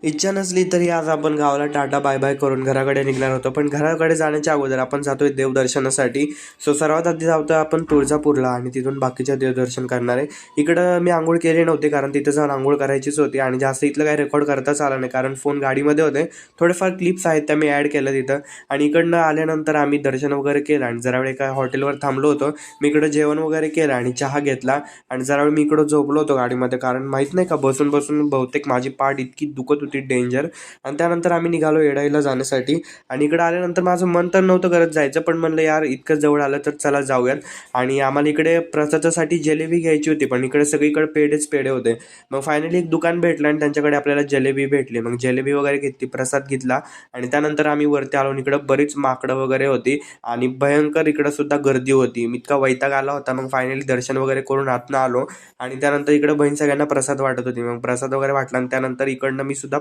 इच्छा नसली तरी आज आपण गावाला टाटा बाय बाय करून घराकडे निघणार होतो. पण घराकडे जाण्याच्या अगोदर आपण जातोय देवदर्शनासाठी. सो सर्वात आधी जातोय आपण तुळजापूरला आणि तिथून बाकीच्या देवदर्शन करणार आहे. इकडं मी आंघोळ केली नव्हती कारण तिथं जाऊन आंघोळ करायचीच होती आणि जास्त इथलं काही रेकॉर्ड करताच आलं नाही कारण फोन गाडीमध्ये होते. थोडेफार क्लिप्स आहेत त्या मी ॲड केल्या तिथं. आणि इकडनं आल्यानंतर आम्ही दर्शन वगैरे केलं आणि जरा वेळ एका हॉटेलवर थांबलो होतो. मी इकडं जेवण वगैरे केलं आणि चहा घेतला आणि जरा वेळ मी इकडं झोपलो होतो गाडीमध्ये कारण माहीत नाही का बसून बसून बहुतेक माझी पाठ इतकी दुखत होती डेंजर. आणि त्यानंतर आम्ही निघालो येडाईला जाण्यासाठी. आणि इकडे आल्यानंतर माझं मन तर नव्हतं करत जायचं, पण म्हणलं यार इतकं जवळ आलं तर चला जाऊयात. आणि आम्हाला इकडे प्रसादासाठी जिलेबी घ्यायची होती, पण इकडे सगळीकडे पेढेच पेढे होते. मग फायनली एक दुकान भेटलं आणि त्यांच्याकडे आपल्याला जिलेबी भेटली. मग जिलेबी वगैरे घेतली, प्रसाद घेतला आणि त्यानंतर आम्ही वरती आलो. इकडं बरीच माकडं वगैरे होती आणि भयंकर इकडं सुद्धा गर्दी होती. इतका वैताग आला होता. मग फायनली दर्शन वगैरे करून आतनं आलो आणि त्यानंतर इकडं बहीण सगळ्यांना प्रसाद वाटत होती. मग प्रसाद वगैरे वाटला आणि त्यानंतर इकडनं मी सुद्धा